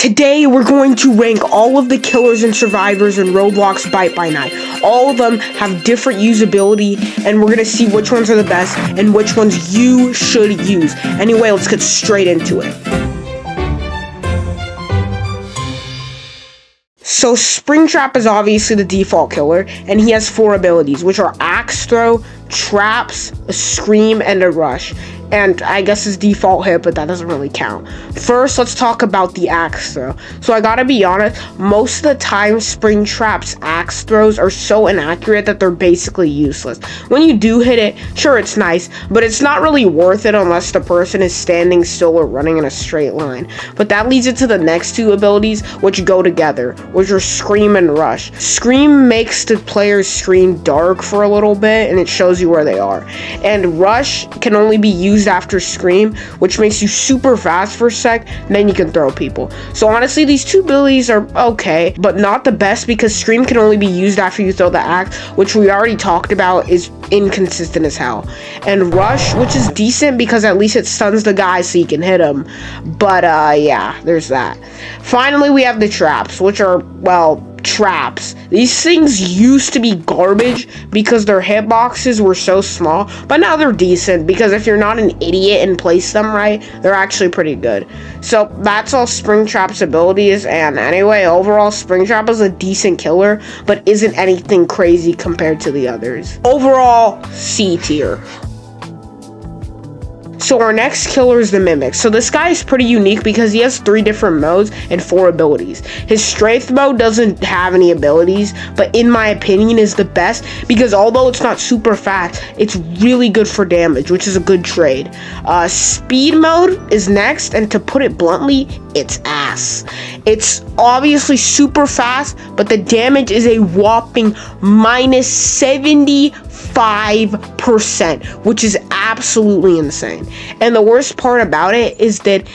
Today, we're going to rank all of the killers and survivors in Roblox Bite by Night. All of them have different usability, and we're going to see which ones are the best and which ones you should use. Anyway, let's get straight into it. So, Springtrap is obviously the default killer, and he has 4 abilities, which are Axe Throw, Traps, a Scream, and a Rush. And I guess his default hit, but that doesn't really count. First, let's talk about the Axe Throw. So I gotta be honest, most of the time Springtrap's Axe Throws are so inaccurate that they're basically useless. When you do hit it, sure, it's nice, but it's not really worth it unless the person is standing still or running in a straight line. But that leads into the next 2 abilities, which go together, which are Scream and Rush. Scream makes the player's screen dark for a little bit, and it shows you where they are. And Rush can only be used after Scream, which makes you super fast for a sec, and then you can throw people. So honestly, these 2 abilities are okay, but not the best because Scream can only be used after you throw the axe, which we already talked about is inconsistent as hell. And Rush, which is decent because at least it stuns the guy so you can hit him. But yeah, there's that. Finally, we have the traps, which are, well, traps. These things used to be garbage because their hitboxes were so small, but now they're decent because if you're not an idiot and place them right, they're actually pretty good. So that's all Springtrap's abilities, and anyway, overall Springtrap is a decent killer, but isn't anything crazy compared to the others. Overall, C tier. So our next killer is the Mimic. So this guy is pretty unique because he has 3 different modes and 4 abilities. His Strength mode doesn't have any abilities, but in my opinion is the best because although it's not super fast, it's really good for damage, which is a good trade. Speed mode is next, and to put it bluntly, it's ass. It's obviously super fast, but the damage is a whopping minus 75%, which is absolutely insane. And the worst part about it is that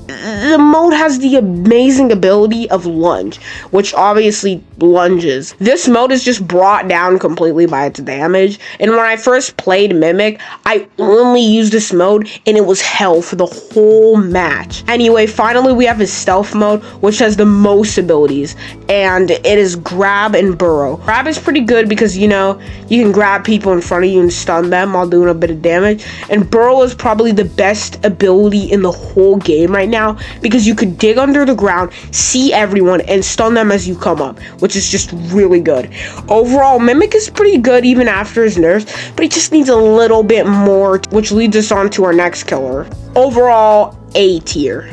the mode has the amazing ability of lunge, which obviously lunges. This mode is just brought down completely by its damage, and when I first played Mimic, I only used this mode and it was hell for the whole match. Anyway, finally we have his stealth mode, which has the most abilities, and it is Grab and Burrow. Grab is pretty good because, you know, you can grab people in front of you and stun them while doing a bit of damage, and Burrow is probably the best ability in the whole game right now because you could dig under the ground, see everyone, and stun them as you come up, which is just really good. Overall, Mimic is pretty good even after his nerfs, but he just needs a little bit more, which leads us on to our next killer. Overall, A tier.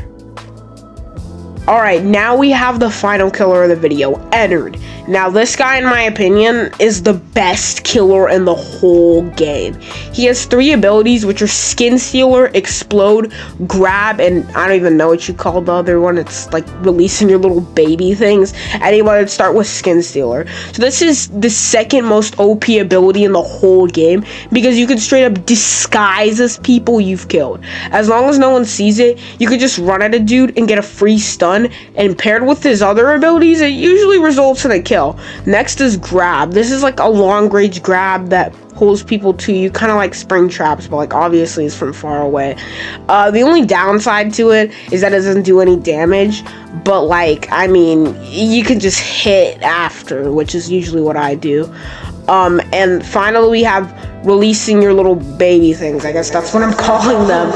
Alright, now we have the final killer of the video, Ennard. Now, this guy, in my opinion, is the best killer in the whole game. He has 3 abilities, which are Skin Stealer, Explode, Grab, and I don't even know what you call the other one. It's like releasing your little baby things. Anyway, let's start with Skin Stealer. So this is the second most OP ability in the whole game because you can straight up disguise as people you've killed. As long as no one sees it, you could just run at a dude and get a free stun, and paired with his other abilities, it usually results in a kill. Next is Grab. This is like a long range grab that holds people to you, kind of like Springtraps, but like obviously it's from far away. The only downside to it is that it doesn't do any damage, but like, I mean, you can just hit after, which is usually what I do. And finally we have releasing your little baby things. I guess that's what I'm calling them.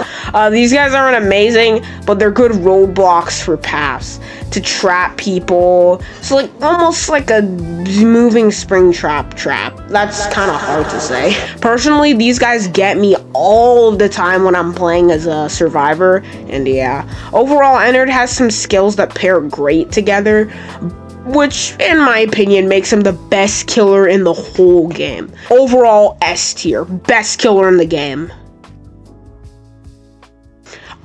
These guys aren't amazing, but they're good roadblocks for paths to trap people. So like almost like a moving Springtrap trap. That's kind of hard to say. Personally, these guys get me all of the time when I'm playing as a survivor, and yeah. Overall, Ennard has some skills that pair great together, which, in my opinion, makes him the best killer in the whole game. Overall, S tier. Best killer in the game.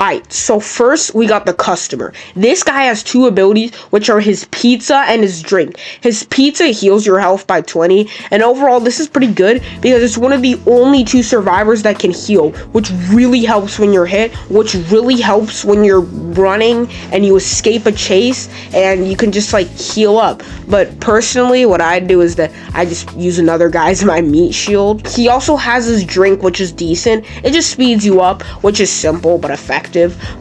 Alright, so first we got the Customer. This guy has 2 abilities, which are his pizza and his drink. His pizza heals your health by 20, and overall this is pretty good because it's one of the only 2 survivors that can heal, which really helps when you're hit, which really helps when you're running and you escape a chase and you can just like heal up. But personally, what I do is that I just use another guy as my meat shield. He also has his drink, which is decent. It just speeds you up, which is simple but effective.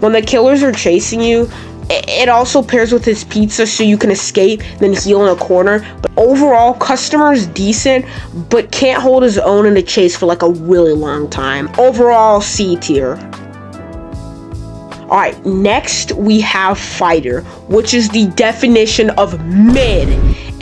When the killers are chasing you, It also pairs with his pizza so you can escape, then heal in a corner. But overall, customer is decent, but can't hold his own in a chase for like a really long time. Overall, C tier. Alright, next we have Fighter, which is the definition of mid.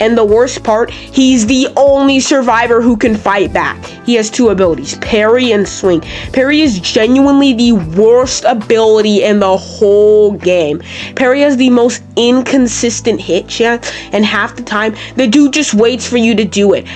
And the worst part, he's the only survivor who can fight back. He has two abilities, parry and swing. Parry is genuinely the worst ability in the whole game. Parry has the most inconsistent hit chance, and half the time, the dude just waits for you to do it.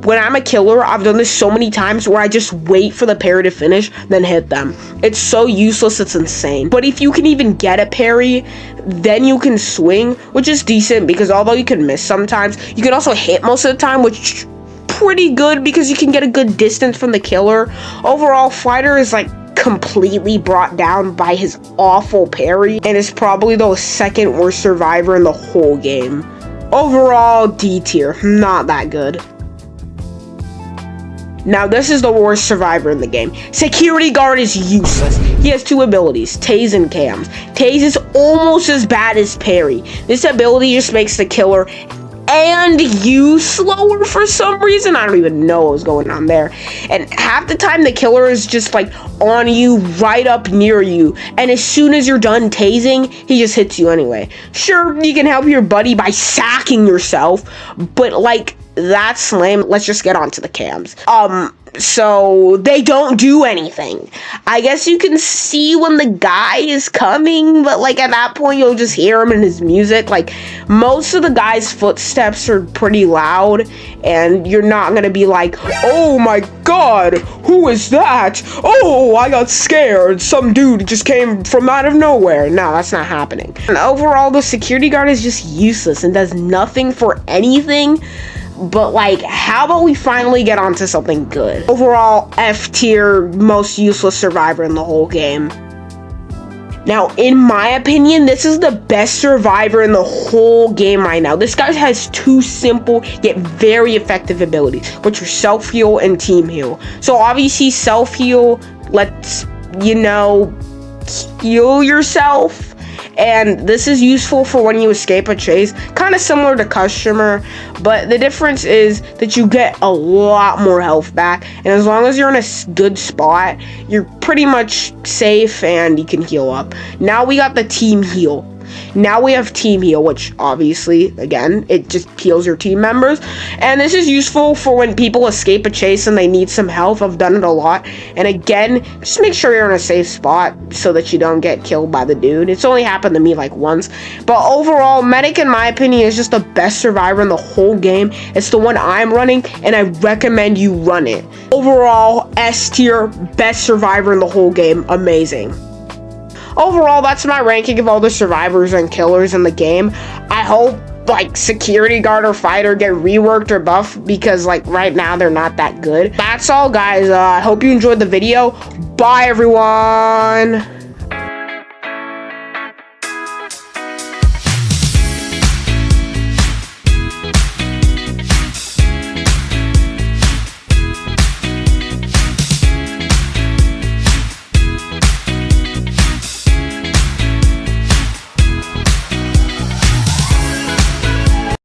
When I'm a killer, I've done this so many times where I just wait for the parry to finish, then hit them. It's so useless, it's insane. But if you can even get a parry, then you can swing, which is decent because although you can miss sometimes, you can also hit most of the time, which is pretty good because you can get a good distance from the killer. Overall, Fighter is like completely brought down by his awful parry and is probably the second worst survivor in the whole game. Overall, D tier, not that good. Now, this is the worst survivor in the game. Security guard is useless. He has two abilities, Tase and Cams. Tase is almost as bad as parry. This ability just makes the killer and you slower for some reason. I don't even know what was going on there. And half the time the killer is just like on you, right up near you. And as soon as you're done tasing, he just hits you anyway. Sure, you can help your buddy by sacking yourself, but like, that's lame. Let's just get on to the cams. So they don't do anything. I guess you can see when the guy is coming, but like at that point you'll just hear him in his music. Like most of the guy's footsteps are pretty loud and you're not gonna be like, oh my god, who is that? Oh, I got scared. Some dude just came from out of nowhere. No, that's not happening. And overall, the security guard is just useless and does nothing for anything. But like, how about we finally get onto something good? Overall, F tier, most useless survivor in the whole game. Now, in my opinion, this is the best survivor in the whole game right now. This guy has two simple yet very effective abilities, which are self-heal and team heal. So obviously, self-heal lets, you know, heal yourself. And this is useful for when you escape a chase, kind of similar to customer, but the difference is that you get a lot more health back, and as long as you're in a good spot, you're pretty much safe and you can heal up. Now we got the team heal. Now we have team heal, which obviously, again, it just heals your team members. And this is useful for when people escape a chase and they need some health. I've done it a lot. And again, just make sure you're in a safe spot so that you don't get killed by the dude. It's only happened to me like once. But overall, Medic, in my opinion, is just the best survivor in the whole game. It's the one I'm running, and I recommend you run it. Overall, S tier, best survivor in the whole game. Amazing. Overall, that's my ranking of all the survivors and killers in the game. I hope like security guard or fighter get reworked or buffed because like right now they're not that good. That's all, guys. I hope you enjoyed the video. Bye, everyone.